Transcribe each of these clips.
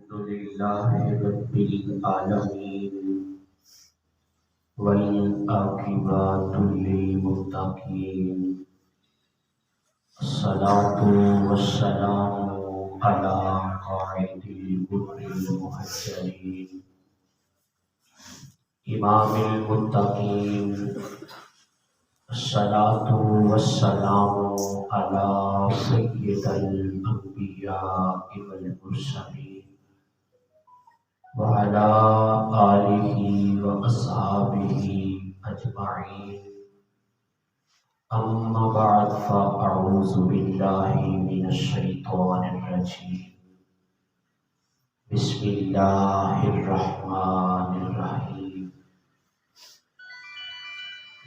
لله رب العالمين والعاقبة للمتقين الصلاة والسلام على قائد الغر المهجرين إمام المتقين الصلاة والسلام على سيد الأنبياء والمرسلين وعلى آله وأصحابه أجمعين أما بعد فأعوذ بالله من الشيطان الرجيم بسم الله الرحمن الرحيم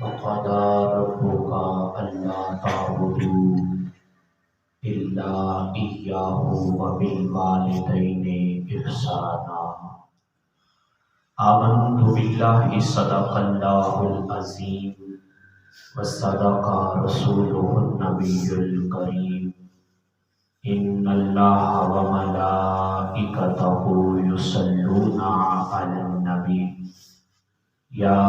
وقضى ربك ألا تعبدوا إلا إياه وبالوالدين إحسانا آمنت بالله صدق الله العظيم وصدق رسوله النبي الكريم إن الله وملائكته يصلون على النبي يا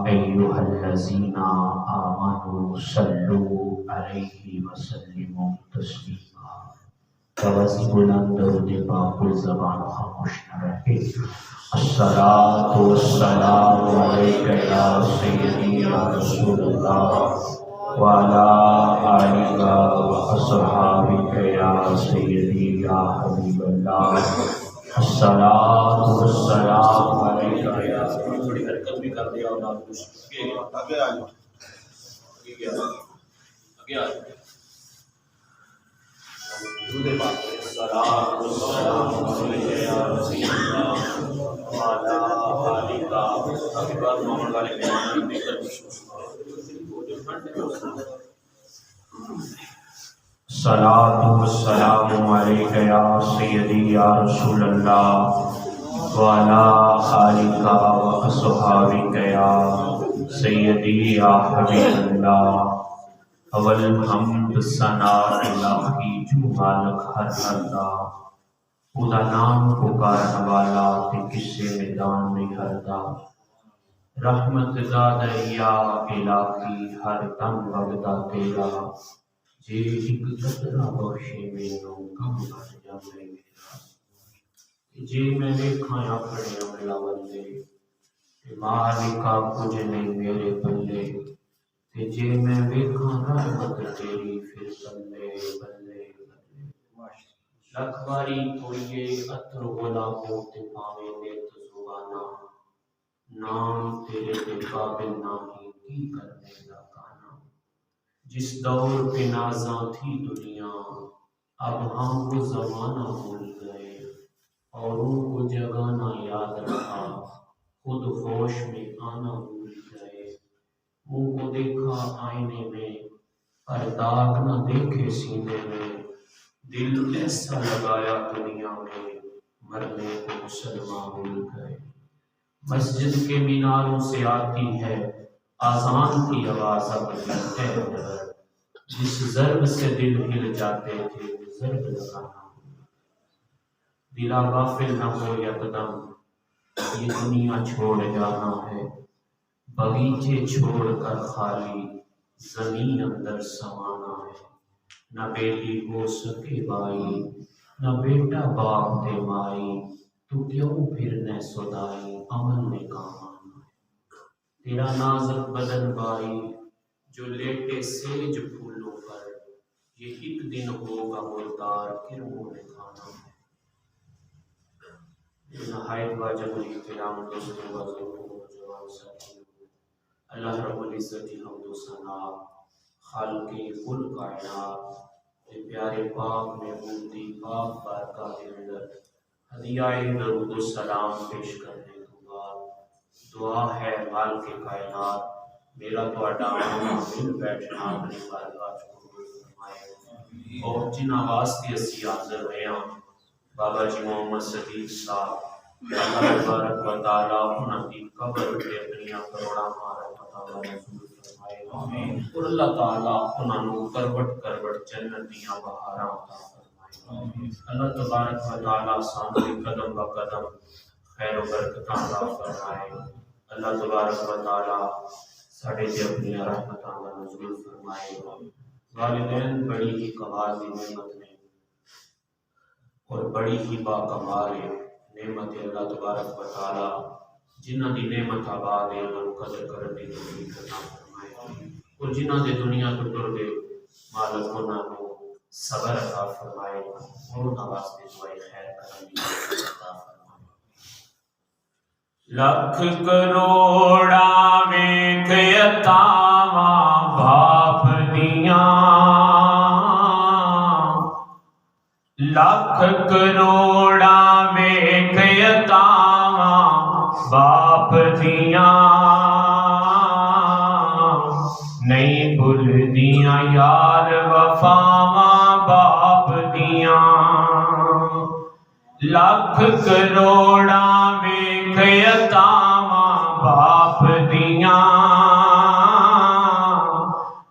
أيها الذين آمنوا صلوا عليه وسلموا تسليما توازی بلند درود پاک زبان خاموش نہ رہے الصلاة والسلام علیک یا سیدی یا رسول اللہ وعلی آلک واصحابک یا سیدی یا حبیب اللہ الصلاة والسلام علیک یا تھوڑی حرکت بھی کر دیا اور آپ کچھ آگے آ جاؤ آگے آ جاؤ درود پاک الصلاة والسلام علیک یا رسول اللہ وعلی آلک ابھی بات محمد والے بیان بھی کر الصلاة والسلام علیک یا سیدی یا رسول اللہ وعلی آلک واصحابک یا سیدی یا حبیب اللہ اول حمد ثنا الہی جو مالک ہر ہردا خدا نام پکارن والا تے کسے میدان میں ہردا رحمت دادا یا الہی ہر دم وگدا تیرا جے ایک قطرہ بخشے مینوں کم بھر جاوے میرا جے میں ویکھاں اپنے عملہ والے مالکا کچھ نہیں میرے بلے تے جے میں ویکھاں رحمت تیری پھر بلے بلے بلے لکھ باری کوئیے اتر غلاموں تے پاوے نیت زبانا نام تیرے تے قابل نہیں کی کرنے دا کانا جس دور پہ نازاں تھی دنیا اب ہم وہ زمانہ بھول گئے اور ان کو جگانا یاد رہا خود ہوش میں آنا بھول گئے منہ کو دیکھا آئینے میں پر داغ نہ دیکھے سینے میں دل ایسا لگایا دنیا میں مرنے کو مسلمان بھول گئے مسجد کے میناروں سے آتی ہے آذان کی آواز اب ہے ڈر جس ضرب سے دل ہل جاتے تھے وہ ضرب لگانا دلا غافل نہ ہو یکدم یہ دنیا چھوڑ جانا ہے بغیچے چھوڑ کر خالی زمین اندر سمانا ہے نہ بیٹی ہو سکے بائی نہ بیٹا باپ دے مائی تو کیوں پھرنے سدائی عمل میں کام آنا ہے تیرا نازک بدن بائی جو لیٹے سیج پھولوں پر یہ ایک دن ہوگا مردار کرموں میں کھانا ہے نہایت واجب الاحترام دوستوں بزرگوں نوجوان ساتھیوں اللہ رب العزت کی حمد و ثنا خالق کل کائنات کے پیارے پاک محبوبی پاک بارگاہ کے اندر ہدیہ درود و سلام پیش کرنے کے بعد دعا ہے مالک کائنات میرا تہاڈا آنا مل بیٹھنا اپنی بارگاہ کو قبول فرمائے اور جنہاں واسطے اسی حاضر ہوئے ہیں بابا جی محمد صدیق صاحب اللہ تبارک و تعالیٰ انہاں کی قبر پہ اپنی کروڑا مارا پتہ نزول فرمائے اور اللہ تعالیٰ انہاں نو کروٹ کروٹ جنت دیاں بہاراں عطا فرمائے فرمائے۔ اللہ تبارک و تعالیٰ سامنے قدم و قدم خیر و برکت عطا فرمائے۔ اللہ تبارک و تعالیٰ ساڑھے تے اپنی رحمت کا نزول فرمائے۔ والدین بڑی ہی کمال کی نعمت نے اور بڑی ہی باکمال نعمت اللہ تبارک و تعالیٰ جنہ دی نعمت آباد ہے انہوں قدر کرنے کی توفیق عطا فرمائے، اور جنہ دے دنیا تو ٹر گئے مالک انہاں کو صبر عطا فرمائے اور انہاں واسطے دعائے خیر کرنے کی توفیق عطا فرمائے۔ لکھ کروڑا ویکھ یتاماں باپ دیاں، لکھ کروڑا ویکھ یتاماں باپ دیاں، نہیں بھلدیاں یار وفاواں باپ دیاں، لکھ کروڑا ویکھ یتاماں باپ دیاں،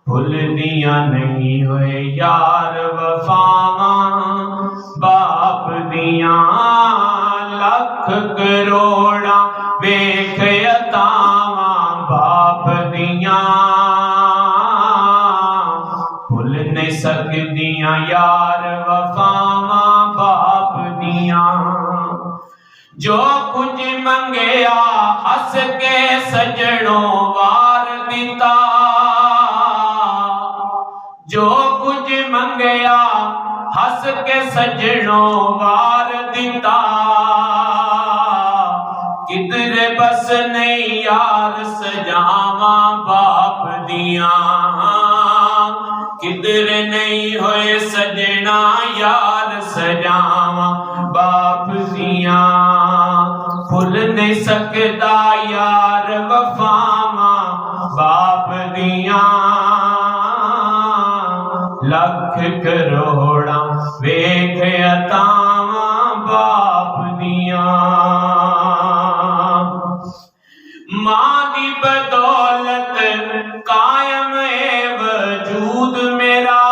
بھلدیاں نہیں ہوئے یار وفاواں باپ دیاں، لکھ کروڑا ویکھ یتاماں باپ دیاں، بھل نہیں سکدیاں یار وفاواں باپ دیاں، جو کچھ منگیا ہس کے سجنوں وار دیتا، جو کچھ منگیا ہس کے سجنوں وار دیتا، کدھر بس نہیں یار سجاواں باپ دیاں، کدھر نہیں ہوئے سجنا یار سجاواں باپ دیاں، بھول نہیں سکدا یار وفاواں باپ دیاں، لکھ کروڑا ویکھ یتاماں باپ دیاں، ماں دی بدولت قائم ہے وجود میرا،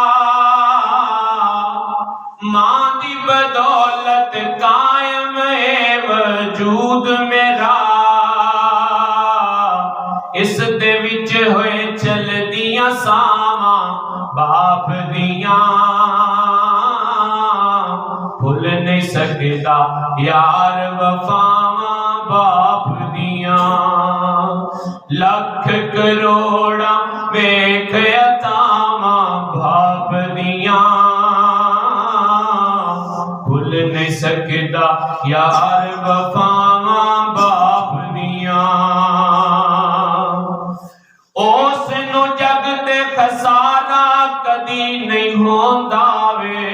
ماں دی بدولت قائم ہے وجود میرا، اس دے وچ ہوئے چل دیاں ساواں باپ دیاں، بھول نہیں سکدا یار وفاواں باپ دیاں، لکھ کروڑا ویکھ یتاماں باپ دیاں، بھول نہیں سکدا یار وفاواں باپ دیاں، اس نو جگ تے خسارا کدی نہیں ہوندا وے،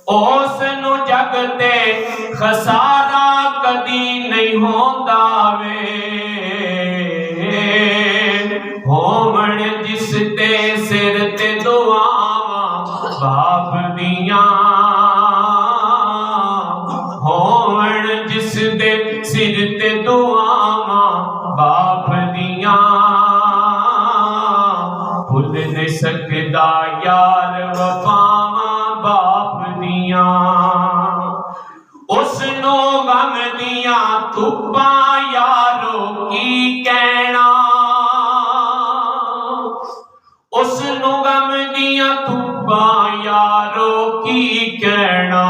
اس نو جگ تے خسارا کدی نہیں ہوندا وے، ہومن جس تے سر تے دعاواں باپ دیاں، ہومن جس دے سر تے دعاواں باپ دیاں، بھول نہیں سکدا یار وفاواں باپ دیاں، اس نو غم دیاں دھپاں یارو کی کہنا، اس نو غم دیاں دھپاں یارو کی کہنا،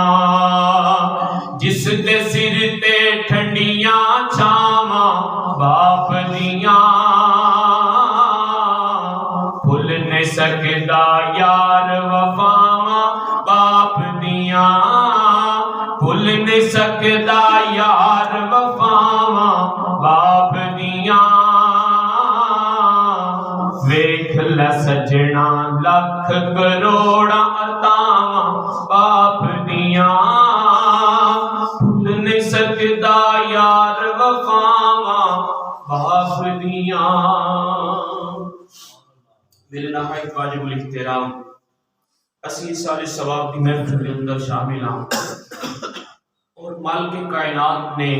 جس دے سر تے ٹھنڈیاں چھاواں باپ دیاں، بھول نہیں سکدا یار وفاواں باپ دیاں، بھول نہیں سکدا یار وفاواں باپ دیاں، ویکھ لے سجنا لکھ کروڑا عطاواں باپ دیاں، بھول نہیں سکدا یار وفاواں باپ دیاں۔ میرے نہایت واجب الاحترام اسی سال ثواب دی محفل کے اندر شامل ہوں، اور مالک کائنات نے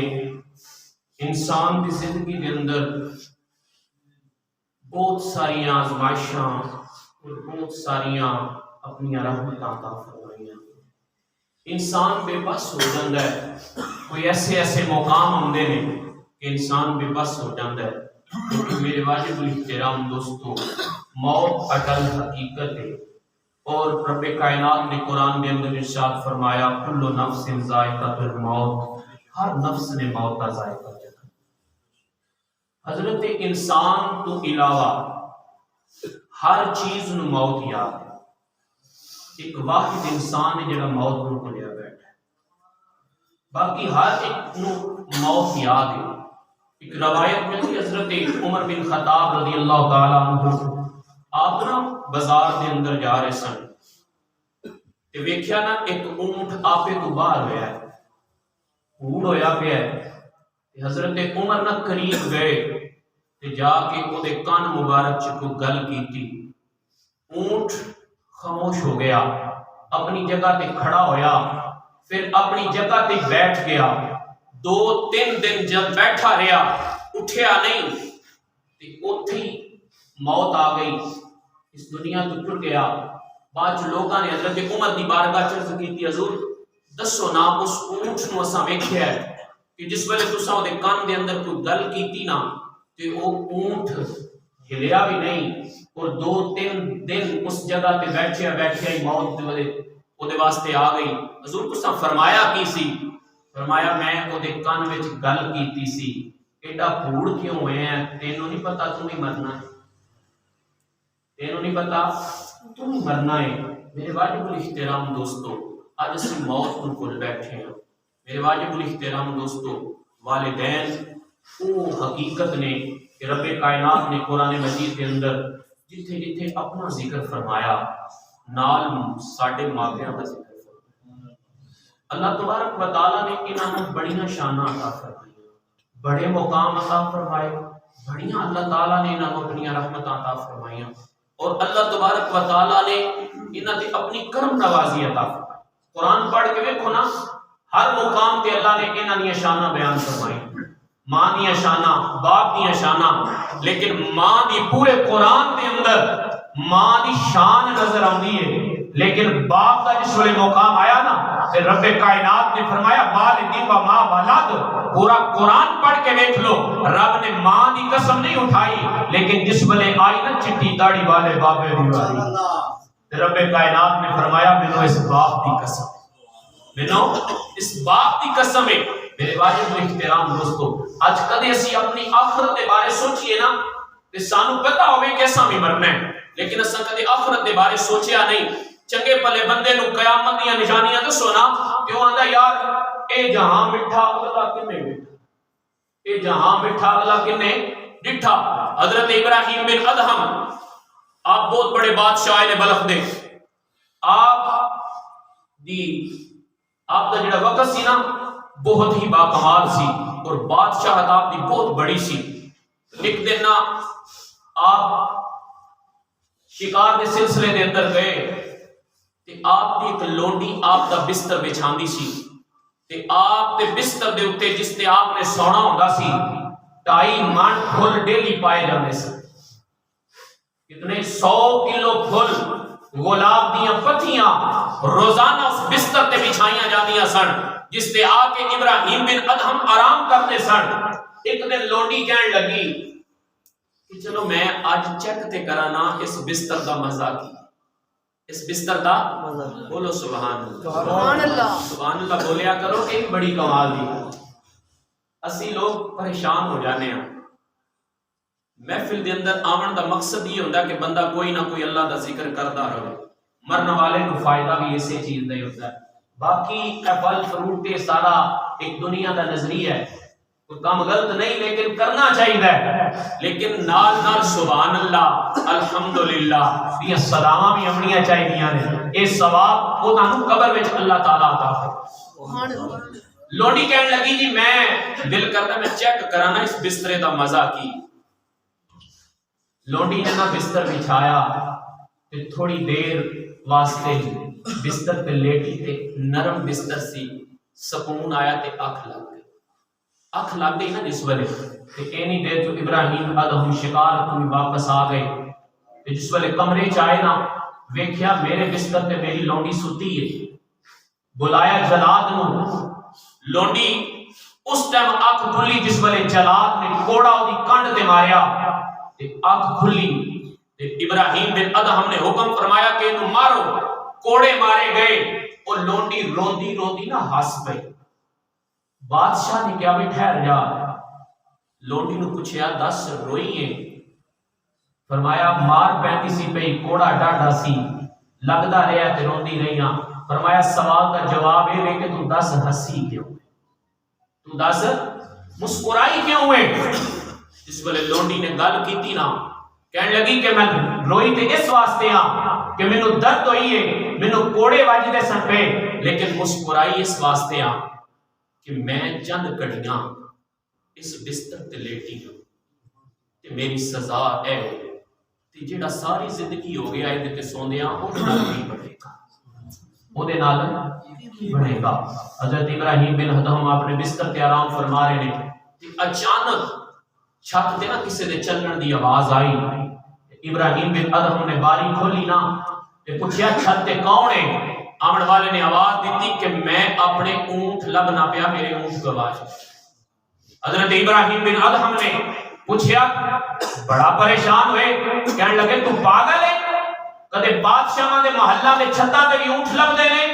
انسان کی زندگی کے اندر بہت ساری آزمائشاں اور بہت ساری اپنی رحمت عطا فرمائیاں۔ انسان بے بس ہو جاتا ہے، کوئی ایسے ایسے مقام آتے ہیں کہ انسان بے بس ہو جاتا ہے، کیونکہ میرے واجب الاحترام دوستو، موت اٹل حقیقت ہے، اور رب کائنات نے قرآن کے اندر ارشاد فرمایا کل نفس ذائقۃ الموت، ہر نفس نے موت کا ذائقہ چکھا۔ حضرت انسان تو علاوہ ہر چیز نو موت یاد ہے، ایک واحد انسان ہے جڑا موت نو بھولیا بیٹھا ہے، باقی ہر ایک نو موت یاد ہے۔ ایک روایت میں حضرت عمر بن خطاب رضی اللہ تعالیٰ عنہ آپ نا بازار دے اندر جا رہے سن تے ویکھیا نا ایک اونٹ آپے تو باہر ہویا ہے، اونٹ ہویا پیا ہے، حضرت عمر نہ قریب گئے تے جا کے او دے کان مبارک چ کوئی گل کیتی، اونٹ خاموش ہو گیا، اپنی جگہ تے کھڑا ہویا، پھر اپنی جگہ تے بیٹھ گیا، 2-3 دن جب بیٹھا رہا اٹھیا نہیں تے اوتھے موت آ گئی، اس دنیا تو ٹر گیا۔ بعد لوگوں نے حضرت عمر دی بارگاہ چ عرض کیتی، حضور دسو نا اس اونٹ نو اساں ویکھیا ہے کہ جس ویلے تساں دے کان دے اندر کوئی گل کیتی نا تے او اونٹ ہلیا بھی نہیں، اور 2-3 دن اس جگہ تے بیٹھیا ہی موت او دے واسطے آ گئی۔ حضور تساں فرمایا کی سی؟ فرمایا میں او دے کان وچ گل کیتی سی، ایڈا پھوڑ کیوں ہوئے ہیں، تینوں نہیں پتا تم ہی مرنا ہے، تینوں نہیں پتا تم ہی مرنا ہے۔ میرے واجب الاحترام دوستو، آج اسی موت کو بھول بیٹھے ہیں۔ میرے واجب الاحترام دوستو، والدین وہ حقیقت نے کہ رب کائنات نے قرآن مجید کے اندر جتھے جتھے اپنا ذکر فرمایا نال ساڈے ماپیاں کا ذکر فرمایا۔ اللہ تبارک و تعالیٰ نے انہوں بڑیاں شاناں عطا فرمائی، بڑے مقام عطا فرمائے، بڑیاں اللہ تعالیٰ نے انہوں اپنی رحمت عطا فرمائیاں، اور اللہ تبارک و تعالیٰ نے انہوں نے اپنی کرم نوازی عطا فرمائی۔ قرآن پڑھ کے دیکھو نا، ہر مقام تے اللہ نے انہاں دی شاناں بیان فرمائی، ماں دی شاناں، باپ دی شاناں، لیکن ماں دی پورے قرآن دے اندر ماں دی شان نظر آندی ہے، لیکن باپ کا جس ویلے مقام آیا نا تے رب کائنات نے فرمایا والدی و ما ولد۔ پورا قرآن پڑھ کے دیکھ لو، رب نے ماں دی قسم نہیں اٹھائی، لیکن جس ویلے آئی نا چٹی داڑھی والے بابے دی والی، رب کائنات نے فرمایا مینوں اس باپ دی قسم، مینوں اس باپ دی قسم ہے۔ میرے واجب احترام دوستو، اج کدے اسی اپنی آخرت دے بارے سوچئے نا تے سانو پتہ ہوے کہ اساں بھی مرنا ہے، لیکن اساں کدے آخرت دے بارے سوچیا نہیں۔ چنگے پلے بندے نو قیامت دیاں نشانیاں دسو نا تے او آندا یار اے جہاں مٹھا اگلا کنے مٹھا، اے جہاں مٹھا اگلا کنے ڈٹھا۔ حضرت ابراہیم بن ادہم آپ بہت بڑے بادشاہ نے بلخ دے، آپ دا جڑا وقت سی نا بہت ہی باکمال سی، اور بادشاہت آپ دی بہت بڑی سی۔ ایک دن نا آپ شکار دے سلسلے دے اندر گئے تے آپ دی ایک لونڈی آپ دا بستر بچھاندی سی، تے آپ دے بستر دے اوتے جس تے آپ نے سونا ہوندا سی 2.5 من پھل ڈیلی پائے جاندے سن، کتنے 100 کلو پھل گلاب دیاں پتیاں روزانہ اس بستر تے بچھائیاں جاندیاں سن، جس تے آ کے ابراہیم بن ادہم آرام کرتے سن۔ ایک دن لونڈی کہن لگی کہ چلو میں آج چیک تے کرانا اس بستر دا مزہ کی، اس بستر دا بولو سبحان اللہ، سبحان اللہ بولیا کرو، ایک بڑی کمال دی۔ اسی لوگ پریشان ہو جانے ہیں، محفل دے اندر آمن دا مقصد یہ ہوتا ہے کہ بندہ کوئی نہ کوئی اللہ دا ذکر کرتا رہے، مرن والے کو فائدہ بھی اسی چیز نہیں ہوتا ہے۔ باقی پھل فروٹ تے سارا ایک دنیا دا نظریہ ہے، کوئی کام غلط نہیں لیکن کرنا چاہیے، لیکن نال نال سبحان اللہ الحمدللہ یہ سلامہ بھی امنیاں چاہیے نے، اے ثواب وہ تانوں قبر وچ اللہ تعالیٰ عطا فرمائے۔ لونڈی کہنے لگی جی میں دل کرتا میں چیک کرانا اس بسترے دا مزہ کی۔ لونڈی نے نا بستر بچھایا تے تھوڑی دیر واسطے بستر پہ لیٹی تے نرم بستر سی، سکون آیا تے اکھ لگ گئی، اکھ لگ گئی نا جس ویلے تے اینی دیر تو ابراہیم ادہم شکار تو واپس آ گئے تے جس ویلے کمرے چ آئے نا ویکھیا میرے بستر تے میری لونڈی ستی ہے، بلایا جلاد نو، لونڈی اس ٹائم اکھ کھلی جس ویلے جلاد نے کوڑا دی کنڈ تے ماریا تے اکھ کھلی تے ابراہیم بن ادہم نے حکم فرمایا کہ انہوں مارو، کوڑے مارے گئے، اور لونڈی روندی روندی نہ ہس گئی۔ بادشاہ نے کیا بھی ٹھہر جا، لونڈی نو پوچھیا دس روئی ہے؟ فرمایا مار پینتی سی پئی، کوڑا ڈاڈا سی، لگدا رہا تے روندی رہی ہاں۔ فرمایا سوال کا جواب ہے کہ تو دس ہسی کیوں، تو دس مسکرائی کیوں ہے؟ جس ویلے لونڈی نے گل کیتی نا، کہنے لگی کہ میں روئی تے اس واسطے ہاں کہ مینوں درد ہوئی ہے، مینوں کوڑے وجدے سن پے، لیکن مسکرائی اس واسطے ہاں کہ میں چند گھڑیاں اس بستر تے لیٹی ہوں تے میری سزا اے تے جڑا ساری زندگی ہو گیا ہے تے سوندیاں او نال بھی بڑھے گا، او دے نال بڑھے گا۔ حضرت ابراہیم بن ادہم اپنے بستر تے آرام فرما رہے ہیں تے اچانک چھت تے نا کسے دے چلن دی آواز آئی۔ ابراہیم بن ادہم نے باری کھولی نا تے پوچھیا چھت تے کون ہے؟ آمن والے نے آواز دیتی کہ میں اپنے اونٹ لبنا پیا، میرے اونٹ گواچ۔ حضرت ابراہیم بن ادہم نے پوچھیا، بڑا پریشان ہوئے، کہنے لگے تو پاگل ہے؟ کدے بادشاہاں دے محلہ دے چھتاں تے بھی اونٹ لب دے نے؟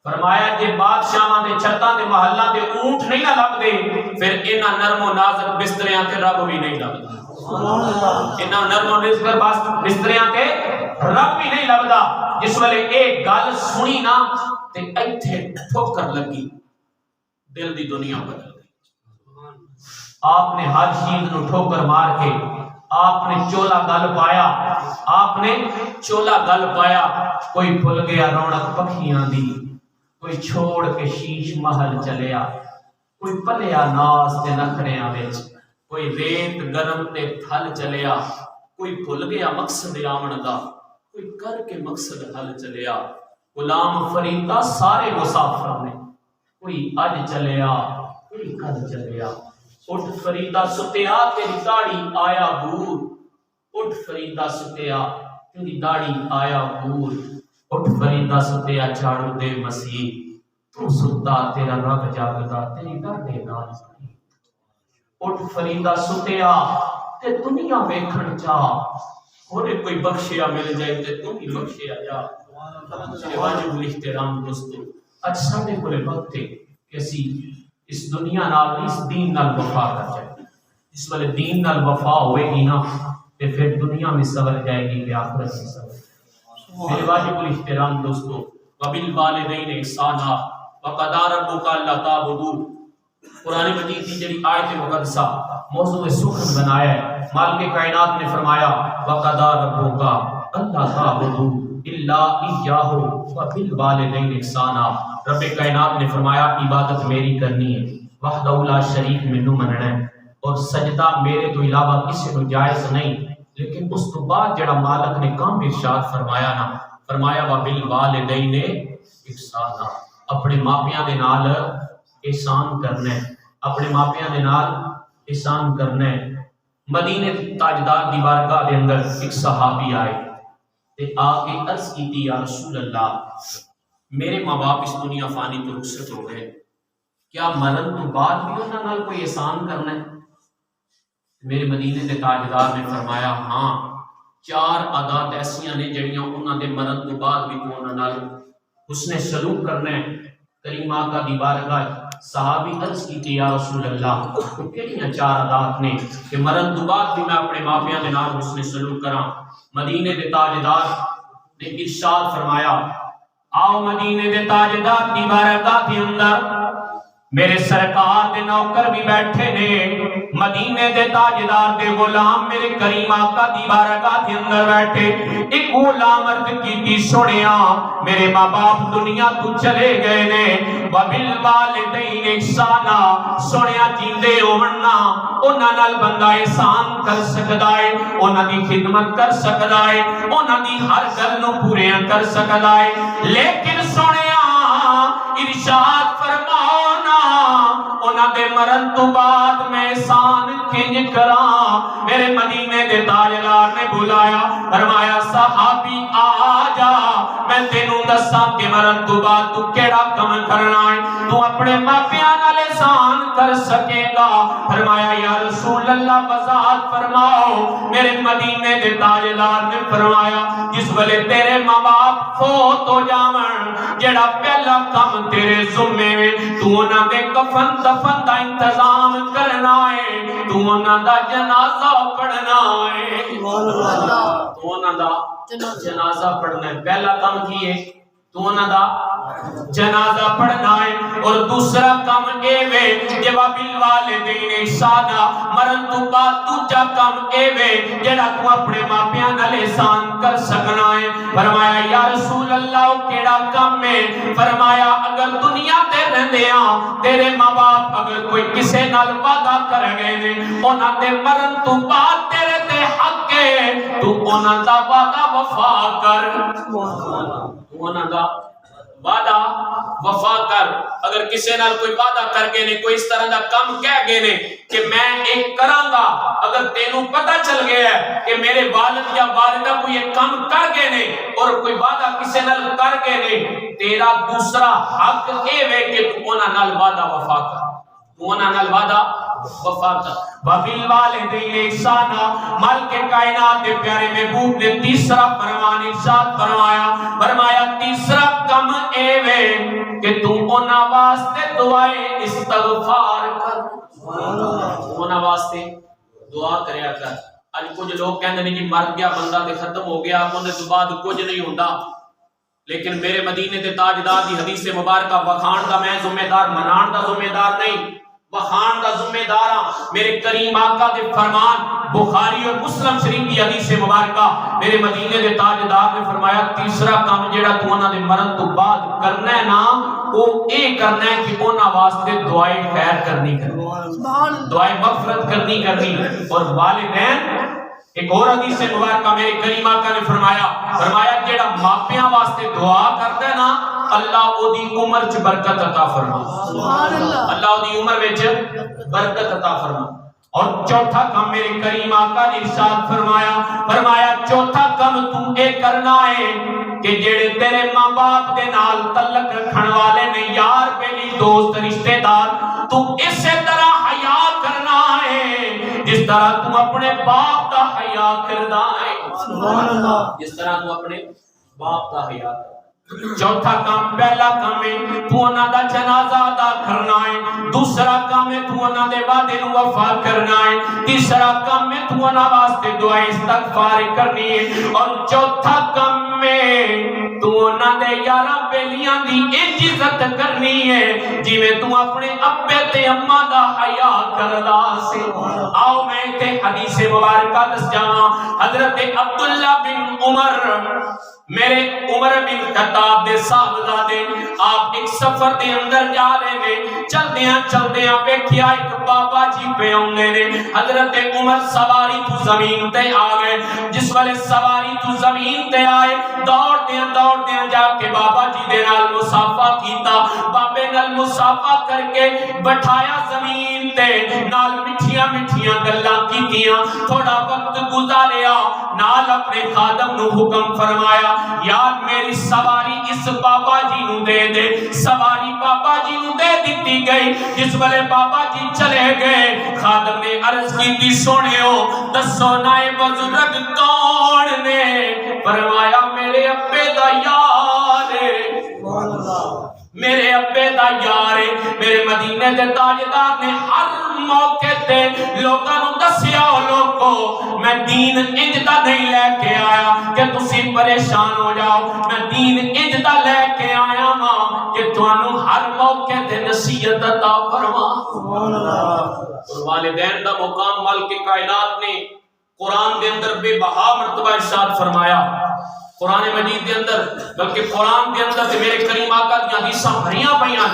فرمایا جے بادشاہاں دے چھتاں تے محلہ تے اونٹ نہیں نہ لب دے، پھر انہاں نرم و نازک بستریاں تے رب بھی نہیں لبدا۔ انہاں نرم و نازک بستریاں تے رب بھی نہیں لبدا۔ جس ویلے ایک گل سنی نا تے ایتھے ٹھوکر لگی، دل دی دنیا بدل گئی۔ آپ نے ہر چیز نو ٹھوکر مار کے آپ نے چولا گل پایا، آپ نے چولا گل پایا۔ کوئی بھول گیا رونق پکھیاں دی، کوئی چھوڑ کے شیش محل چلیا، کوئی پلیا ناز تے نخریاں وچ، کوئی ریت گرم تے تھل چلیا، کوئی بھول گیا مقصد آمن دا، کوئی کر کے مقصد حل چلیا۔ غلام فریدا سارے مسافر نے، کوئی اج چلیا کوئی کل چلیا۔ اٹھ فریدا ستیا تیری داڑھی آیا بور، اٹھ فریدا ستیا تیری داڑھی آیا بور، اٹھ فریدا ستیا جھاڑو دے مسیح، تو ستا تیرا رب جاگدا تیری داڑھے نال سنی۔ اٹھ فریدا ستیا تے دنیا ویکھن چا، ہونے کوئی بخشیا مل جائے تے تم ہی بخشیا جا۔ واجب الاحترام دوستو، اج ساڈے کولے وقت ہے کہ اسی اس دنیا نال اس دین نال وفا کر جائے۔ اس والے دین نال وفا ہوئے گی نا تے پھر دنیا میں سور جائے گی تے آخرت میں سور۔ میرے واجب الاحترام دوستو، وبالوالدین احسانا وقضى ربك الا تعبدوا، قرآن مجید کی جڑی آیت مقدسہ موضوع سخن بنایا ہے۔ مالک کائنات نے فرمایا وقضى ربك الا تعبدوا الا اياه وبالوالدین احسانا۔ رب کائنات نے فرمایا عبادت میری کرنی ہے، وحدہ لا شریک مینوں مننا ہے، اور سجدہ میرے تو علاوہ کسی کو جائز نہیں۔ لیکن اس تو بعد جڑا مالک نے کام ارشاد فرمایا نا، فرمایا وبالوالدین احسانا، اپنے ماپیاں دے نال احسان کرنا ہے، اپنے ماپیاں دے نال احسان کرنا ہے۔ مدینے تاجدار دی بارگاہ دے اندر ایک صحابی آئے تے آ کے عرض کیتی یا رسول اللہ، میرے ماں باپ اس دنیا فانی تو رخصت ہو گئے، کیا مرن تو بعد بھی انہاں نال کوئی احسان کرنا ہے؟ میرے مدینے دے تاجدار نے فرمایا ہاں، 4 عادات ایسیاں نے جڑیاں انہاں دے مرن تو بعد بھی تو انہاں نال حسن سلوک کرنا ہے۔ کریم آقا دی بارگاہ صحابی عرض کی یا رسول اللہ کہڑیاں 4 عادات نے کہ مرن تو بعد بھی میں اپنے ماپیاں دے نال حسن سلوک کراں؟ مدینے دے تاجدار نے ارشاد فرمایا آؤ مدینے دے تاجدار دی بارگاہ کے اندر میرے سرکار دے نوکر بھی بیٹھے نے، مدینے دے تاجدار دے غلام میرے کریم آقا دی بارگاہ کے اندر بیٹھے۔ ایک غلام عرض کی سنیا میرے ماں باپ دنیا تو چلے گئے نے، وبالوالدین احسانا، سنیا جیندے ہونا انہاں نال بندہ احسان کر سکدا ہے، انہاں دی خدمت کر سکدا ہے، انہاں دی ہر گل نو پوریاں کر سکدا ہے، لیکن سنیا ارشاد فرماؤ انہاں دے مرن تو بعد میں احسان کنج کراں؟ میرے مدینے دے تاجدار نے بلایا، فرمایا صحابی آ جا میں تینوں دساں کہ مرن تو بعد تو کیڑا کم کرنا ہے تو اپنے ماپیاں نال احسان کر سکے گا فرمایا یا رسول اللہ وضاحت فرماؤ میرے مدینے دے تاجدار نے فرمایا جس ویلے تیرے ماں باپ فوت ہو جاون جڑا پہلا کم تیرے ذمے میں تو انہاں دے کفن دفن دا انتظام کرنا ہے تو انہاں دا جنازہ پڑھنا ہے تو انہاں دا جنازہ پڑھنا ہے پہلا کم کی ہے تو انہاں دا جنازہ پڑھنا ہے اور دوسرا کام اے وے جوا بالوالدین احسانا مرن تو بعد دوجا کام اے وے جڑا تو اپنے ماں پیاں نال احسان کر سکنا ہے فرمایا یا رسول اللہ کیڑا کام ہے فرمایا اگر دنیا تے رہندیاں تیرے ماں باپ اگر کوئی کسے نال وعدہ کر گئے نے انہاں دے مرن تو بعد تیرے تے حق ہے تو انہاں دا وعدہ وفا کر انہاں دا وعدہ وفا کر اگر کسی نال کوئی وعدہ کر گئے نے کوئی اس طرح دا کم کہہ گئے نے کہ میں ایک کراں گا اگر تینوں پتہ چل گیا ہے کہ میرے والد یا والدہ کوئی ایک کم کر گئے نے اور کوئی وعدہ کسی نال کر گئے نے تیرا دوسرا حق اے وے کہ تو انہاں نال وعدہ وفا کر تو انہاں نال وعدہ وفا کر وَبِالْوَالِدَيْنِ احسانا مالک کائنات کے پیارے محبوب نے تیسرا فرمان ارشاد فرمایا تیسرا کم اے وے کہ تو انہاں واسطے دعائے استغفار کر انہاں واسطے دعا کریا کر اج کچھ لوگ کہندے نے کہ مر گیا بندہ تے ختم ہو گیا اونوں تو بعد کچھ نہیں ہوندا لیکن میرے مدینے تے تاجدار دی حدیث مبارکہ وکھان دا میں ذمہ دار منان دا ذمہ دار نہیں وخان دا ذمہ دار میرے کریم آقا دے فرمان بخاری اور مسلم شریف کی حدیث مبارکہ میرے مدینے دے تاجدار نے فرمایا تیسرا کام جیڑا تو انہاں دے مرن تو بعد کرنا ہے نا وہ اے کرنا ہے کہ انہاں واسطے دعائے خیر کرنی دعائے مغفرت کرنی اور والدین ایک اور حدیث مبارکہ میرے کریم آقا نے فرمایا جیڑا ماپیاں واسطے دعا کرتا ہے نا اللہ او دی عمر چ برکت عطا فرما سبحان اللہ اللہ او دی عمر وچ برکت عطا فرما اور چوتھا کام میرے کریم آقا نے ارشاد فرمایا چوتھا کام تو اے کرنا ہے کہ جڑے تیرے ماں باپ دے نال تعلق رکھن والے نے یار بیلی دوست رشتہ دار تو اسی طرح حیا کرنا ہے جس طرح تو اپنے باپ دا حیا کردا ہے سبحان اللہ جس طرح تو اپنے باپ دا حیا کردا چوتھا کام پہلا کام ہے تو انہاں دا جنازہ ادا کرنا ہے دوسرا کام ہے تو انہاں دے وعدے نو وفا کرنا ہے تیسرا کام ہے تو انہاں واسطے دعا استغفار کرنی ہے اور چوتھا کام ہے تو انہاں دے یاراں بیلیاں دی عزت کرنی ہے جویں تو اپنے ابے تے اماں دا حیا کردا سی آؤ میں تے حدیث مبارکہ دس جاواں حضرت عبداللہ بن عمر میرے عمر بن خطاب دے صاحبزادے آپ ایک سفر دے اندر جا رہے نے چلدیاں ویکھیا ایک بابا جی پہ اوندے نے حضرت عمر سواری تو زمین تے آ گئے جس والے سواری تو زمین تے آئے دوڑدیاں جا کے بابا جی دے نال مصافحہ کیتا بابے نال مصافحہ کر کے بٹھایا زمین تے نال میٹھیاں گلاں کیتیاں تھوڑا وقت گزاریا نال اپنے خادم نو حکم فرمایا یار میری سواری اس بابا جی نو دے سواری بابا جی نو دے دیتی گئی جس والے بابا جی چلے گئے خادم نے عرض کی تھی سونیو دسو نائب بزرگ کون نے فرمایا میرے ابے دا یار میرے ابے دا یار میرے مدینے دے تاجدار نے ہر موقع تے لوگاں نوں دسیا لوگو میں دین انجدا نہیں لے کے آیا کہ تسی پریشان ہو جاؤ میں دین انجدا لے کے آیا ہاں کہ تانوں ہر موقع تے نصیحت عطا فرما سبحان اللہ اور والدین دا مقام مالک کائنات نے قرآن دے اندر بے بہا مرتبہ ارشاد فرمایا قرآن مجید دے اندر بلکہ قرآن دے اندر تے میرے کریم آقا دی حدیثاں بھریاں پیاں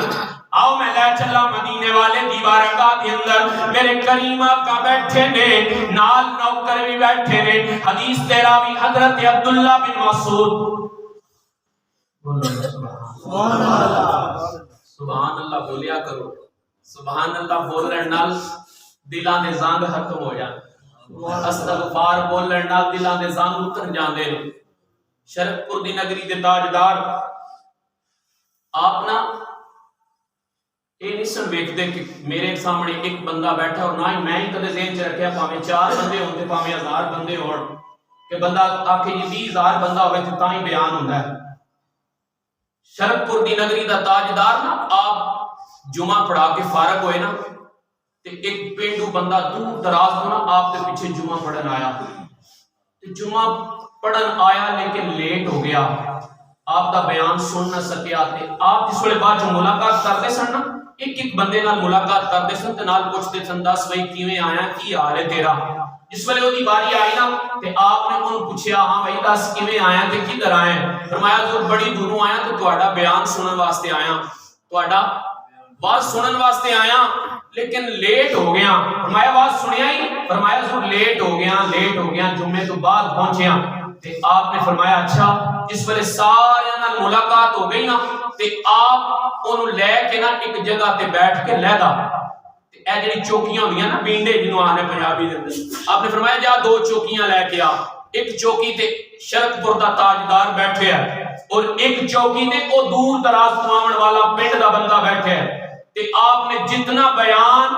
آؤ میں لے چلا مدینے والے دیوارگاہ دے اندر میرے کریم آقا بیٹھے نے نال نوکر بھی بیٹھے نے حدیث تیرا بھی حضرت عبداللہ بن مسعود سبحان اللہ بولیا کرو سبحان اللہ بولن نال دلاں دے زنگ ختم ہو جان استغفار بولن نال دلاں دے زنگ اتر جاندے نے شرکپور دی نگری دے تاجدار آپ نا یہ نہیں سن ویکھدے کہ میرے سامنے ایک بندہ بیٹھا اور نہ ہی میں ہی کدے ذہن چ رکھیا پاویں 4 بندے ہوندے پاویں 1000 بندے ہون کہ بندہ آکھے یہ 20,000 بندہ ہوئے تے تاں ہی بیان ہوندا ہے۔ شرکپور دی نگری دا تاجدار نا آپ جمعہ پڑھا کے فارغ ہوئے نا تے ایک پینڈو بندہ دور دراز تو نا آپ کے پیچھے جمعہ پڑھن آیا تے جمعہ پڑھن آیا لیکن لیٹ ہو گیا، آپ دا بیان سن نہ سکیا تے آپ جس ویلے بعد جو ملاقات کرتے سن نا ایک ایک بندے نال ملاقات کرتے سن تے نال پوچھتے سن دس بھائی کیویں آیا کی حال ہے تیرا۔ جس ویلے اودی باری آئی نا تے آپ نے انہوں پوچھیا ہاں بھائی دس کیویں آیا تے کدھر آئے؟ فرمایا حضور بڑی دوروں آیا تے تہاڈا بیان سنن واسطے آیا، تہاڈا واز سنن واسطے آیا لیکن لیٹ ہو گیا۔ فرمایا واز سنیا ہی؟ فرمایا حضور لیٹ ہو گیا جمعے تو بعد پہنچیا۔ تے آپ نے فرمایا اچھا، جس ویلے سارے نال ملاقات ہو گئی نا تے آپ انہوں لے کے نا ایک جگہ تے بیٹھ کے لہدا تے اے جڑی چوکیاں ہوندیاں نا بینڈے جنوں آنے پنجابی دے اندر، آپ نے فرمایا جا 2 چوکیاں لے کے آ، ایک چوکی تے شرکپور دا تاجدار بیٹھے ہے اور ایک چوکی تے او دور دراز تو آون والا پنڈ دا بندہ بیٹھے ہے تے آپ نے جتنا بیان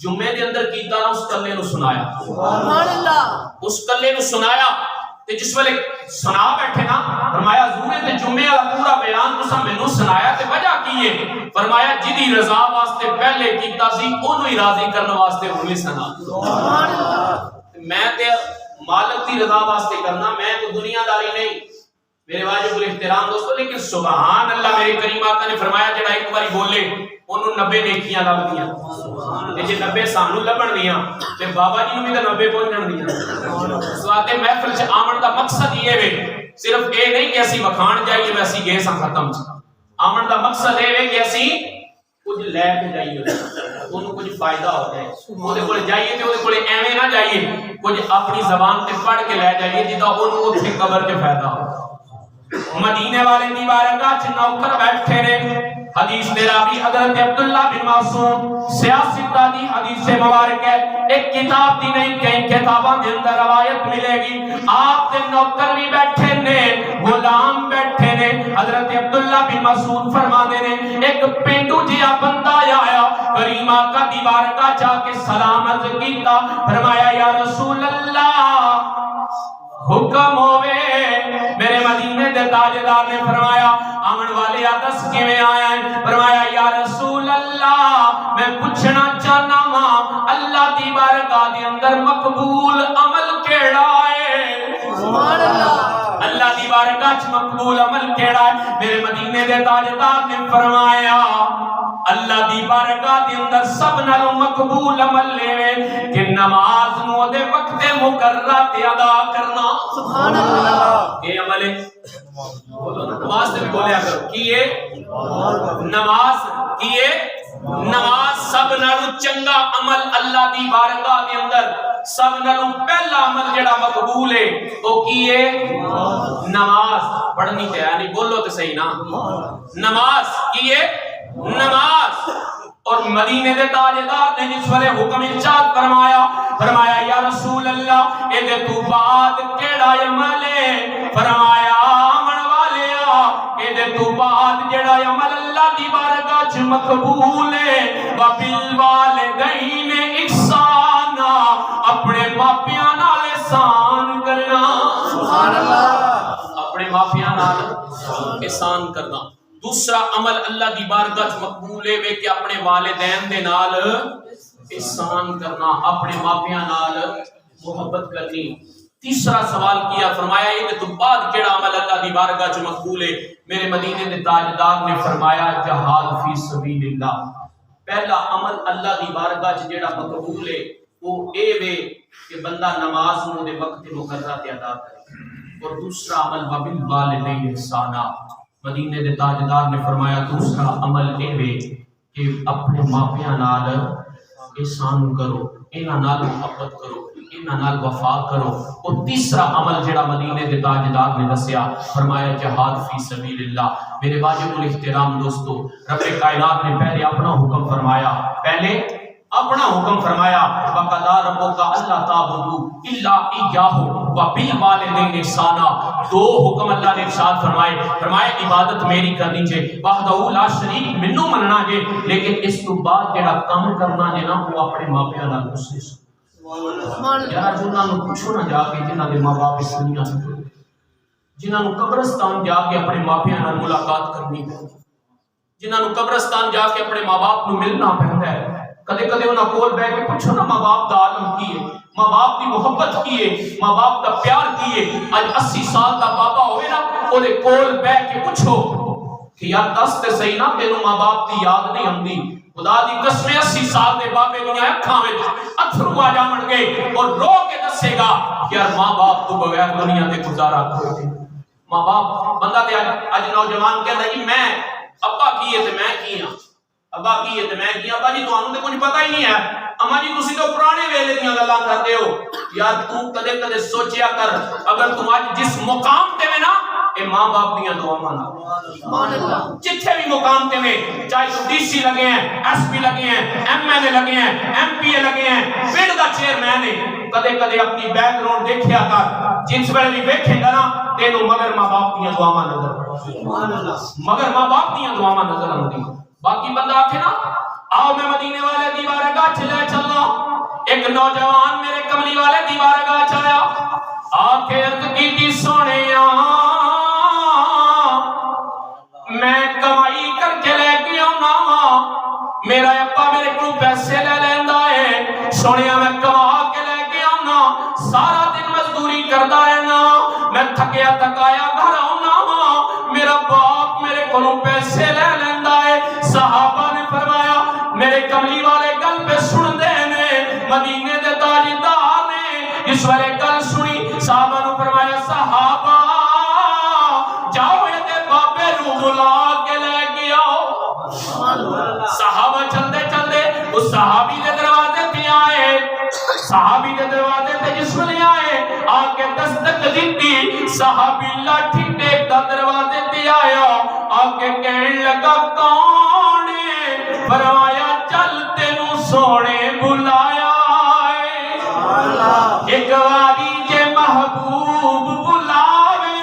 جمعے دے اندر کیتا نا اس کلے نو سنایا، سبحان اللہ، اس کلے نو سنایا تے جس ویلے سنا بیٹھے نا فرمایا حضور تے جمعے والا پورا بیان تساں مینوں سنایا تے وجہ کی ہے؟ فرمایا جدی رضا واسطے پہلے کیتا سی اونوں ہی راضی کرن واسطے ہن سنا، سبحان اللہ، میں تے مالک دی رضا واسطے کرنا، میں تو دنیا داری نہیں، میرے واجب الاحترام دوستو، لیکن سبحان اللہ میرے کریم آقا نے فرمایا جڑا ایک باری بولے انہوں 90 نیکیاں لب دیاں، تے جے 90 سانوں لبن دیاں تے بابا جی نوں بھی تے 90 پہنچن دیاں۔ سواتے محفل چ آمن دا مقصد یہ ہے صرف اے نہیں کہ اسی وکھان جائیے ویسی گئے ساں ختم چ، آمن دا مقصد یہ ہے کہ اسی کچھ لے کے جائیے انہوں کچھ فائدہ ہو جائے، اودے کول جائیے تے اودے کول ایویں نہ جائیے، کچھ اپنی زبان تے پڑھ کے لے جائیے جدا انہوں اوتھے قبر کے فائدہ ہو۔ مدینے والے دی بارگاہ چ نوکر بیٹھے نے، حدیث دے راوی حضرت عبداللہ بن معصوم سیاست دی حدیث مبارک ہے، ایک کتاب دی نہیں کئی کتاباں دے اندر روایت ملے گی، آپ دے نوکر بھی بیٹھے نے، غلام بیٹھے نے، حضرت عبداللہ بن معصوم فرمانے نے ایک پینڈو جیا بندہ آیا کریم آقا دی بارگاہ جا کے سلام عرض کیتا، فرمایا یا رسول اللہ حکم ہوئے، میرے مدینے دے تاجدار نے فرمایا آمن والے آدس کیویں آیا ہے؟ فرمایا یا رسول اللہ میں پوچھنا چاہنا ماں اللہ دی بارگاہ دے اندر مقبول عمل کیڑا ہے؟ سبحان اللہ، اللہ دی بارگاہ چ مقبول عمل کیڑا ہے؟ میرے مدینے دے تاجدار نے فرمایا اللہ دی بارگاہ دے اندر سب نالوں مقبول عمل لے کہ نماز نو دے وقت مقررہ تے ادا کرنا، سبحان اللہ، یہ عمل ہے، نماز تے بھی بولیا کرو کیے نماز کیے نماز سب نالوں چنگا عمل اللہ دی بارگاہ دے اندر سب نالوں پہلا عمل جڑا مقبول ہے وہ کیے نماز پڑھنی تے ہے نہیں، بولو تے صحیح نا، نماز کیے نماز۔ اور مدینے دے تاجدار نے جس والے حکم ارشاد فرمایا، فرمایا یا رسول اللہ اے دے تو بعد کیڑا عمل ہے؟ فرمایا آمن والیا اے دے تو بعد جڑا عمل اللہ دی بارگاہ چ مقبول ہے وبالوالدین احسانا، اپنے ماپیاں نال احسان کرنا، سبحان اللہ، اپنے ماپیاں نال احسان کرنا۔ دوسرا عمل اللہ دی بارگاہ مقبول ہے کہ اپنے والدین دے نال احسان کرنا، اپنے ماپیاں نال محبت کرنی۔ تیسرا سوال کیا، فرمایا یہ تو بعد کیڑا عمل اللہ دی بارگاہ چ مقبول ہے؟ میرے مدینے دے تاجدار نے فرمایا جہاد فی سبیل اللہ۔ پہلا عمل اللہ دی بارگاہ چ جیڑا مقبول ہے وہ اے وے کہ بندہ نماز نو دے وقت مقررہ تے ادا کرے، اور دوسرا عمل وبالوالدین احسانا۔ مدینے دے تاجدار نے فرمایا دوسرا عمل اے وے کہ اپنے ماپیاں نال احسان کرو، انہاں نال محبت کرو، انہاں نال وفا کرو۔ اور تیسرا عمل جڑا مدینے دے تاجدار نے دسیا، فرمایا جہاد فی سبیل اللہ۔ میرے واجب الاحترام دوستو، رب کائنات نے پہلے اپنا حکم فرمایا، پہلے اپنا حکم فرمایا وَقَضَىٰ رَبُّكَ أَلَّا تَعْبُدُوا إِلَّا إِيَّاهُ وَبِالْوَالِدَيْنِ إِحْسَانًا۔ دو حکم اللہ نے ارشاد فرمائے عبادت میری کرنی چاہیے، وحدہ لا شریک مینوں مننا جے، لیکن اس تو بعد جڑا کام کرنا جے نا وہ اپنے ماں پیو نال کوشش یار جنہاں نوں پوچھو نہ جا کے جنہاں دے ماں باپ اس دنیا تے، جنہاں نوں قبرستان جا کے اپنے ماں پیو نال ملاقات کرنی ہے، جنہاں نوں قبرستان جا کے اپنے ماں باپ نوں ملنا پیندا ہے، کدے کدے انہاں کول بیٹھ کے پوچھو نا ماں باپ دا عالم کی ہے، ماں باپ دی محبت کی ہے، ماں باپ دا پیار کی ہے۔ اج 80 سال دا بابا ہوئے نا او دے کول بیٹھ کے پوچھو کہ یار دس تے صحیح نا تینوں ماں باپ دی یاد نہیں آندی، خدا دی قسم 80 سال دے بابے دیاں اکھاں وچ اتھرو آ جاون گے اور رو کے دسے گا کہ یار ماں باپ تو بغیر دنیا تے گزارا کوئی نہیں۔ ماں باپ بندہ تے اج نوجوان کہندا جی میں ابا کی ہے تے میں کی ہاں، ابا کی ہے تے میں کی ہاں، ابا جی تانوں تے کچھ پتہ ہی نہیں ہے، اما جی تسی تو پرانے ویلے دیاں گلاں کردے ہو۔ یار تو کدے کدے سوچیا کر اگر تم اج جس مقام تے میں نا اے ماں باپ دیاں دعاواں نال سبحان اللہ جتھے بھی مقام تے میں چاہے تو ڈی سی لگے ہیں، ایس پی لگے ہیں، ایم ایل اے لگے ہیں، ایم پی اے لگے ہیں، پنڈ دا چیئرمین ہے، کدے کدے اپنی بیک گراؤنڈ دیکھیا کر، جس ویلے بھی ویکھے گا نا تینوں مگر ماں باپ دیاں دعاواں نظر سبحان اللہ مگر ماں باپ دیاں دعاواں نظر آندی۔ باقی بندہ آکھے نا آؤ میں مدینے والے دی بارگاہ چ لے چلنا، ایک نوجوان میرے کملی والے دی بارگاہ چ آیا، آ کے عرض کیتی سونیا میں کمائی کر کے لے کے آنا وا، میرا ابا میرے کو پیسے لے لیندا ہے، سونیا میں کما کے لے کے آنا، سارا دن مزدوری کردا رہنا، میں تھکیا تھکایا گھر آنا وا، میرا باپ میرے کو پیسے لے لیندا ہے۔ صحابہ نے فرمایا میرے کملی والے گل پہ سن دے نے، مدینے دے تاجدار نے اس والے گل سنی، صحابہ نے فرمایا صحابہ جاؤ یہ بابے نو بلا کے لے کے آؤ۔ صحابہ چلتے چلتے اس صحابی دے دروازے تے آئے، صحابی دے دروازے تے جس ویلے آئے آ کے دستک دتی، صحابی لاٹھی ٹیک دا دروازے تے آیا، آ کے کہن لگا کون ہے؟ فرمایا چل تینوں سونے بلایا ہے، ایک واری جے محبوب بلاوے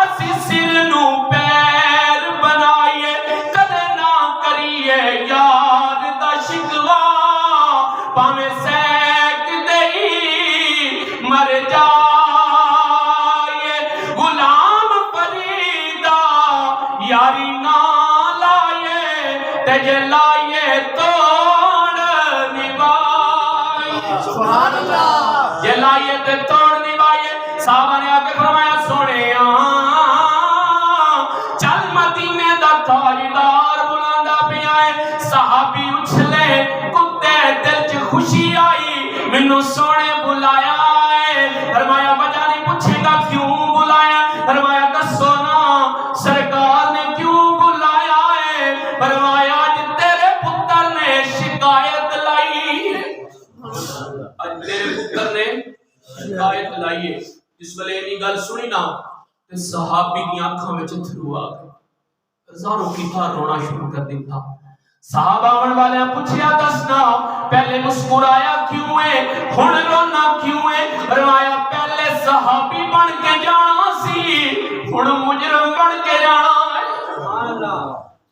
اسی سر نو پیر بنائیے، کدے نہ کریے یار دا شکوا، پاویں سیک دئی مر جائے، غلام فریدا یاری نہ لائے تجھے لائے توڑ نبھائے، سبحان اللہ یہ لائے تے توڑ نبھائے۔ صحابہ نے آگے فرمایا سونیا چل مدینے دا تاجدار بلاندا پیا ہے، صحابی اچھلے کتے دل چ خوشی آئی، مینوں سونے بلایا ہے، فرمایا وجہ نہیں پوچھے گا کیوں بلایا، فرمایا دسو نا سرکار نے کیوں بلایا ہے، فرمایا جی تیرے پتر نے شکایت لائی، اج تیرے پتر نے شکایت لائی ہے۔ جس ویلے یہ گل سنی نا تے صحابی دی آنکھاں وچ تھرو آ گئے، ہزاروں کی تھار رونا شروع کر دیتا۔ صحابہ آن والے پوچھیا دسنا پہلے مسکرایا کیوں ہے ہن رونا کیوں ہے، فرمایا پہلے صحابی بن کے جانا سی ہن مجرم بن کے جانا ہے۔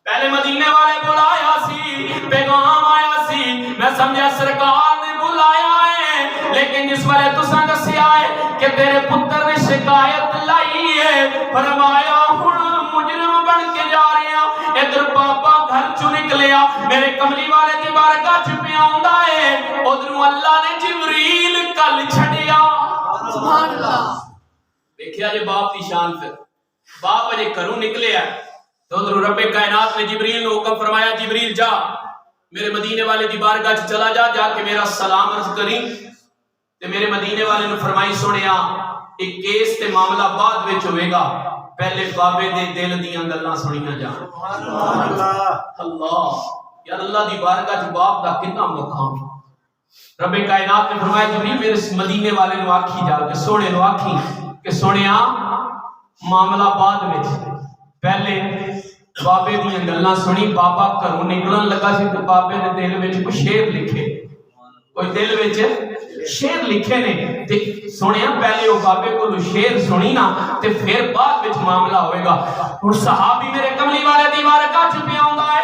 پہلے مدینے والے بلایا سی، پیغام آیا سی، میں سمجھا سرکار نے بلایا ہے، لیکن جس والے تساں دسیا ہے کہ تیرے پتر نے شکایت لائی ہے، فرمایا ہن مجرم بن کے جا رہے ہیں۔ ادھر بابا گھر چوں نکلیا میرے کملی والے دی بارگاہ چ پیا ہوندا ہے، ادھر اللہ نے جبریل کل چھڈیا، سبحان اللہ دیکھیا جے باپ دی شان، پھر باپ اجے گھروں نکلیا تو ادھر رب کائنات نے جبریل کو حکم فرمایا جبریل جا میرے مدینے والے دی بارگاہ چ چلا جا، جا کے میرا سلام عرض کریں، تے میرے مدینے والے نے فرمائی سونیا ایک کیس تے معاملہ بعد وچ ہوے گا، پہلے بابے دے دل دیاں گلاں سنیاں جان۔ سبحان اللہ یا اللہ دی بارگاہ چ باپ دا کتنا مقام۔ رب کائنات نے فرمایا جبریل میرے مدینے والے نو آکھی جا کے سونے نو آکھی کہ سونیا معاملہ بعد وچ، پہلے بابے دیاں گلاں سنی، بابا گھروں نکلن لگا سی تے بابے نے دل وچ کوئی شعر لکھے، کوئی دل وچ شیر لکھے نے تے سنیا پہلے وہ بابے کو شیر سنی نا تے پھر بعد وچ معاملہ ہوئے گا. ہن صحابی میرے کملی والے دی بارگاہ چ پیا ہوندا ہے,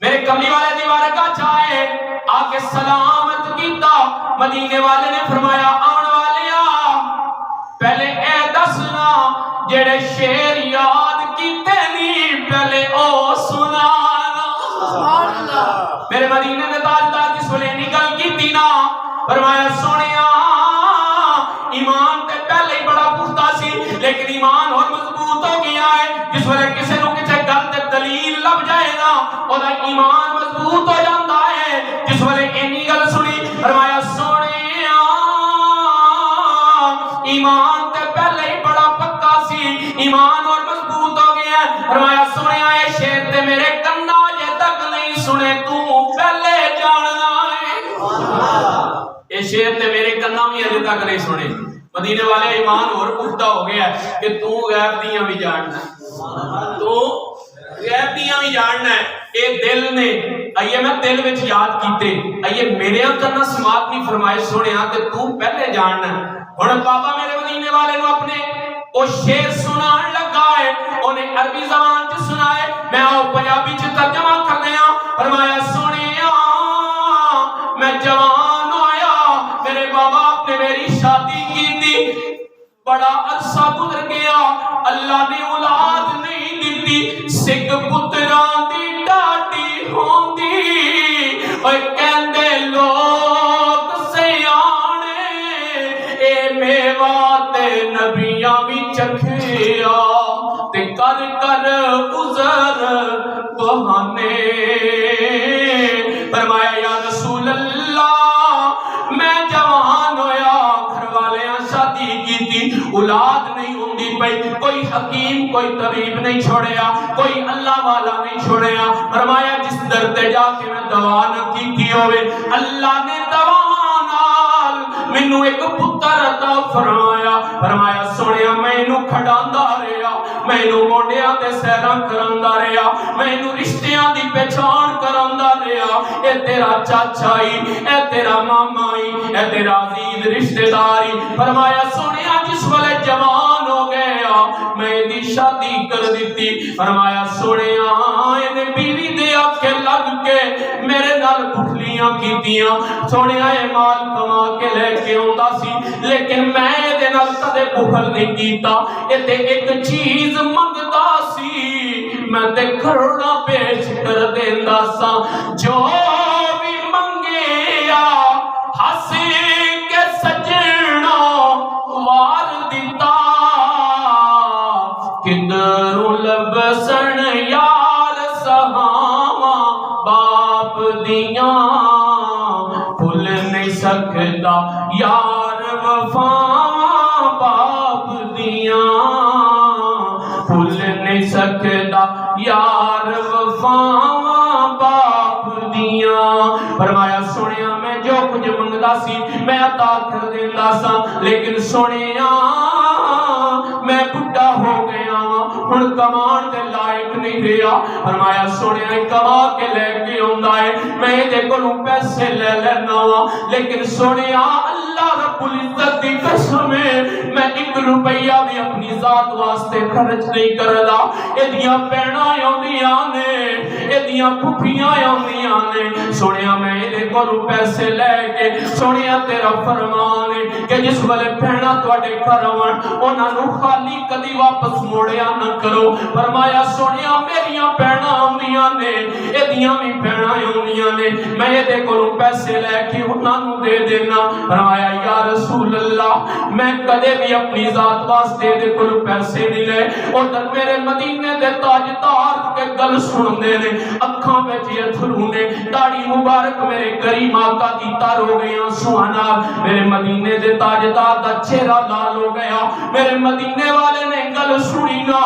میرے کملی والے دی بارگاہ چ آئے آ کے سلامت کیتا. مدینے والے نے فرمایا آن والیا پہلے اے دسنا جڑے شیر یاد کیتے نہیں پہلے او سنانا. سبحان اللہ. میرے مدینے نے تاجدار جس ویلے نکل کیتی نا فرمایا سونیا ایمان تے پہلے ہی بڑا پختہ سی لیکن ایمان اور مضبوط ہو گیا ہے. جس ویلے کسی نو کسے گل تے دلیل لب جائے نا او دا ایمان مضبوط ہو جاندا ہے. جس ویلے اینی گل سنی فرمایا سونیا ایمان تے پہلے ہی بڑا پکا سی ایمان اور مضبوط ہو گیا ہے. فرمایا سونیا اے شیر تے میرے کنا جے تک نہیں سنے تو پہلے جاننا ہے. اے شیر تے میرے کنا بھی اجے تک نہیں سنے. مدینے والے ایمان اور پختہ ہو گیا ہے کہ تو غیب دیاں بھی جاننا ہے, تو غیب دیاں بھی جاننا ہے. اے دل نے آئیے میں دل وچ یاد کیتے آئیے میرے کنا سماعت نہیں فرمائے سنیا تے تو پہلے جاننا ہے. ہن بابا میرے مدینے والے نو اپنے او شیر سنان لگا ہے, انہیں عربی زبان چ سنائے میں او پنجابی چ ترجمہ کر دیا. فرمایا سنیا میں جوان ہویا میرے باپ باپ نے میری شادی کی تھی, بڑا عرصہ گزر گیا اللہ نے اولاد نہیں دیتی, سکھ پتراں دی ڈاٹی ہوندی اوے کہندے لوگ سیانے اے میوہ تے نبیاں وی چکھیا تے کر کر عذر بہانے. فرمایا یا رسول اللہ میں جوان ہویا گھر والے شادی کی تھی اولاد نہیں ہوندی پئی, کوئی حکیم کوئی طبیب نہیں چھوڑیا کوئی اللہ والا نہیں چھوڑیا. فرمایا جس در تے جا کے میں دوا نہ کی ہوئے اللہ نے دوا نال مینوں ایک پتر عطا فرمایا. فرمایا سونیا مینوں کھڈاندا رہیا مینوں مونڈیاں تے سیراں کراندا رہیا مینوں رشتیاں دی پہچان کراندا رہیا. اے تیرا چاچا ہی اے تیرا ماما ہی اے تیرا عزیز رشتہ دار. فرمایا سونیا جس ویلے جوان ہو گیا میں دی شادی کر دیتی. فرمایا سونیا اے بیوی دے آکھے لگ کے میرے نال پٹھلیاں کیتیاں. سونیا اے مال کما کے لے کے آندا سی لیکن میں دے نال کدے بخل نہیں کیتا. اے تے ایک چیز منگدا سی میں تے کروڑا پیش کر دیندا سا, جو بھی منگیا ہسی کے سجنا وار دیتا. کدروں لبسن یار سہاواں باپ دیاں بھول نہیں سکتا یار وفاواں باپ دیاں بھول نہیں سکتا یار وفاواں باپ دیاں. فرمایا سونیا میں جو کچھ منگدا سی میں عطا کر دیندا سا لیکن سونیا میں بڈھا ہو گیا ہن کمان دے لائق نہیں رہیا. فرمایا سونیا کما کے لے کے آندا ہے میں دے کولوں پیسے لے لینا وا لیکن سونیا اللہ رب العزت دی قسم ہے میں 1 روپیہ بھی اپنی ذات واسطے خرچ نہیں کردا. ایدیاں بہناں آندیاں نے ایدیاں پھپھیاں آندیاں نے. سونیا میں دے کولوں پیسے لے کے سونیا تیرا فرمان ہے کہ جس ویلے بہناں تواڈے گھر آون انہاں نوں خالی کدی واپس موڑیا نہ کرو. فرمایا سونیا میریاں بہناں آندیاں نے ایدیاں بھی بہناں آندیاں نے میں دے کولوں پیسے لے کے انہاں نوں دے دینا. فرمایا یا رسول اللہ میں کدے بھی اپنی ذات واسطے دے کولوں پیسے نہیں لے. ادھر میرے مدینے دے تاجدار کے گل سن دے نے اکھاں وچ اتھرو نے داڑھی مبارک میرے کریم آقا دی تر ہو گئی آنسواں نال. میرے مدینے دے تاجدار دا چہرہ لال ہو گیا. میرے مدینے والے نے گل سنی نا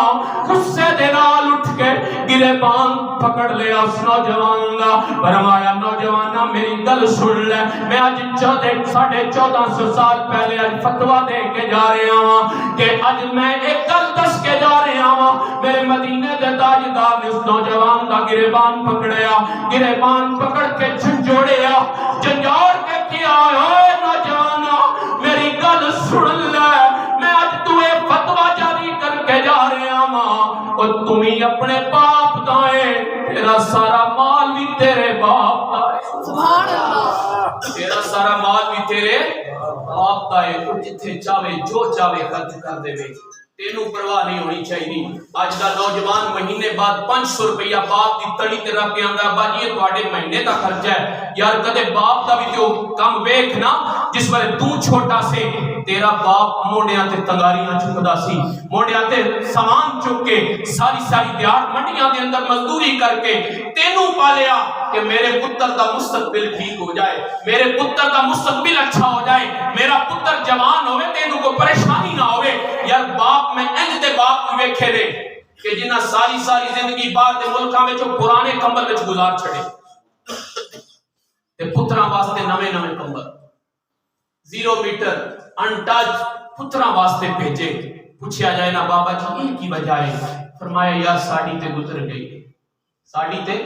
غصے دے نال اٹھ کے گریبان پکڑ لیا اس نوجوان دا. فرمایا نوجوانا میری گل سن لے میں اج 1450 سال پہلے اج فتویٰ دے کے جا رہا ہوں کہ اج میں ایک گل دس کے جا رہا ہوں. میرے مدینے دے تاجدار نے اس نوجوان دا گریبان پکڑیا گریبان پکڑ کے جھنجوڑیا جھنجھوڑ کے کیا اے نوجوان سن لے میں اج تمہیں فتوا جاری کر کے جا رہا ہاں اور تمہیں اپنے باپ دا ہے تیرا سارا مال بھی تیرے باپ دا ہے سبحان اللہ تیرا سارا مال بھی تیرے باپ دا ہے وہ جتھے چاہے جو چاہے خرچ کر دے تینوں پرواہ نہیں ہونی چاہیے اج دا نوجوان مہینے بعد 500 روپیہ باپ دی تڑی تے رکھ کے آندا با جی یہ تواڈے مہینے دا خرچہ ہے یار کدے باپ دا بھی تے کم ویکھ نا جس ویلے تو چھوٹا سے تیرا باپ موڑیاں تے تنگاریاں چکدا سی موڑیاں تے سامان چک کے ساری دیہڑ منڈیاں دے اندر مزدوری کر کے تینوں پالیا کہ میرے پتر دا مستقبل ٹھیک ہو جائے میرے پتر دا مستقبل اچھا ہو جائے میرا پتر جوان ہوئے تینوں کو پریشانی نہ ہوئے یار باپ میں انج دے باپ بھی ویکھے دے کہ جنہاں ساری زندگی باہر دے ملکاں وچ پرانے کمبل وچ گزار چھڑے تے پتراں واسطے نویں کمبل 0 میٹر انٹچ پتراں واسطے بھیجے پوچھیا جائے نا بابا جی یہ کی وجہ ہے فرمایا یار ساڑی تے گزر گئی ہے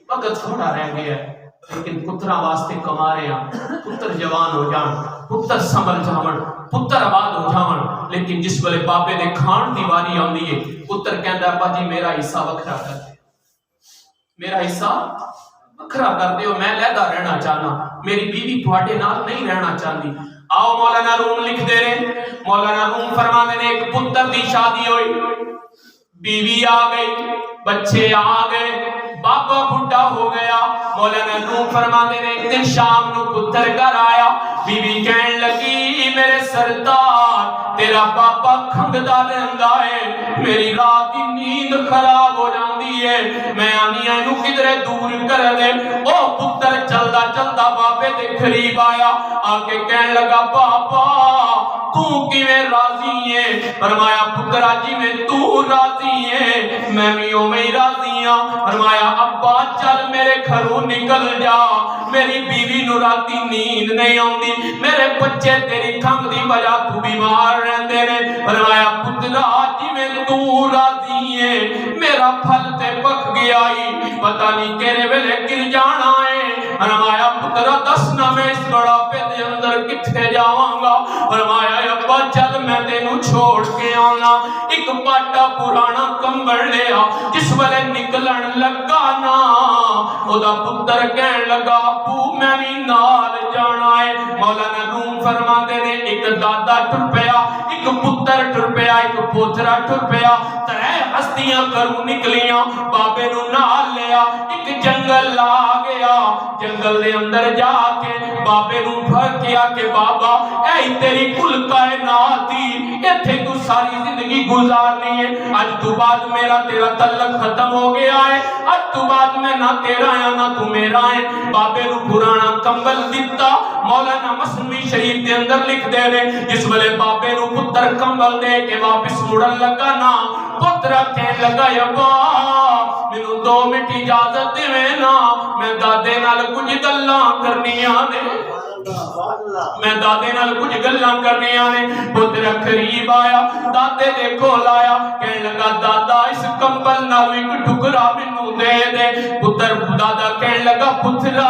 وقت تھوڑا رہ گیا ہے لیکن پتراں واسطے کما رہے ہیں پتر جوان ہو جان پتر سنبھل جاون پتر آباد ہو جاون لیکن جس ویلے بابے دے کھان دی واری آندی ہے پتر کہندا ابا جی میرا حصہ وکھرا کر دے میرا حصہ وکھرا کر دے میں علیحدہ رہنا چاہنا میری بیوی تواڈے نال نہیں رہنا چاہندی آؤ مولانا روم لکھ دے رہے مولانا روم فرماندے نے ایک پتر دی شادی ہوئی بیوی آ گئی بچے آ گئے بابا بھٹا ہو گیا مولانا روم فرماندے نے ایک دن شام نو پتر گھر آیا بیوی کہنے لگی میرے سردار تیرا بابا کھنگدا رہندا ہے میری رات دی نیند خراب ہو جاندی ہے میں آنی اینو کدھرے دور کر دے او پتر چلدا بابے دے قریب آیا آ کے کہنے لگا بابا تو کیویں راضی ہے فرمایا پترا جی میں تو راضی ہے میں بھی اوویں راضی ہاں فرمایا ابا چل میرے گھروں نکل جا میری بیوی نو راتی نیند نہیں آندی میرے بچے تیری کھنگ دی وجہ تو بیمار رہندے نے فرمایا پترا جی میں تو راضی ہے میرا پھل تے پک گیا ہی پتہ نہیں کیڑے ویلے گر جانا ہے فرمایا پترا دس نہ میں اس بڑھاپے دے اندر کتھے جاواں گا فرمایا ابا چل میں تینوں چھوڑ کے آنا ایک پاٹا پرانا کمبل لیا جس ویلے نکلن لگا نا او دا پتر کہن لگا ابو میں بھی نال جانا ہے مولانا روم فرماندے نے ایک دادا ٹر پیا ایک پتر ٹر پیا ایک پوترا ٹر پیا ترے ہستیاں کروں نکلیاں بابے نو نال لیا ایک جنگل آ گیا جنگل دے اندر جا کے بابے نو بھر کیا کہ بابا اے تیری کل کائنات دی ایتھے تو ساری زندگی گزارنی ہے آج تو بعد میرا تیرا تعلق ختم ہو گیا ہے آج تو بعد میں نہ تیرا ہے نہ تو میرا ہے بابے نو پرانا کمبل دیتا مولانا مسنوی شریف دے اندر لکھ دے رہے جس ویلے بابے نو پتر کمبل دے کے واپس مڑن لگا نا پتر کہنے لگا ابا مینوں 2 منٹ اجازت دے نا میں دادے نال کچھ گلاں کرنیاں نے میں دادے نال کچھ گلاں کرنیاں نے پتر قریب آیا دادے دے کول آیا کہنے لگا دادا اس کمبل نال ایک ٹکڑا مینوں دے دے پتر دادا کہنے لگا پترا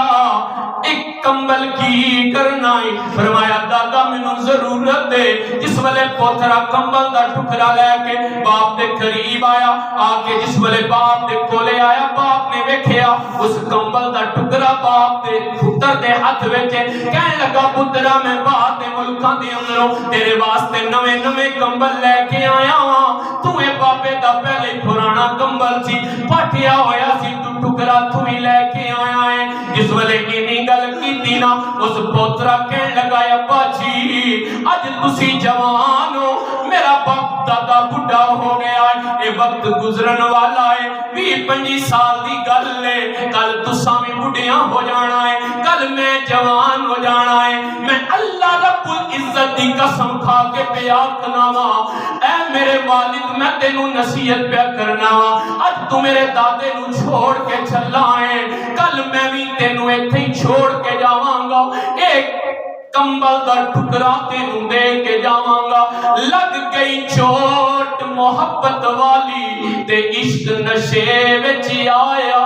ایک کمبل کی کرنا ہے فرمایا دادا مینوں ضرورت دے جس ویلے پوترا کمبل دا ٹکڑا لے کے باپ دے قریب آیا آ کے جس ویلے باپ دے کولے آیا باپ نے ویکھیا اس کمبل دا ٹکڑا باپ دے پتر دے ہاتھ وچ کہنے لگا پترا میں باہر دے ملکاں دے اندروں تیرے واسطے نویں کمبل لے کے آیا ہاں تو اے بابے دا پہلے پرانا کمبل سی پھٹیا ہویا سی تو ٹکڑا تو ہی لے کے آیا ہے جس ویلے اینی گل کیتی نا اس پوترا کہنے لگا ابا جی اج تسی جوان ہو میرا باپ دادا بڈھا ہو گیا ہے اے وقت گزرن والا ہے 20-25 سال دی گل ہے کل تساں بھی بڈھیاں ہو جانا ہے کل میں جوان ہو جانا ہے میں اللہ رب العزت دی قسم کھا کے پیا کنا اے میرے والد میں تینوں نصیحت پیا کرنا اج تو میرے دادے نو چھوڑ کے چلا ہے کل میں بھی تینوں ایتھے ہی چھوڑ کے جاواں گا ایک کمبل دا ٹکڑا تینوں دے کے جاواں گا لگ گئی چوٹ محبت والی تے عشق نشے وچ آیا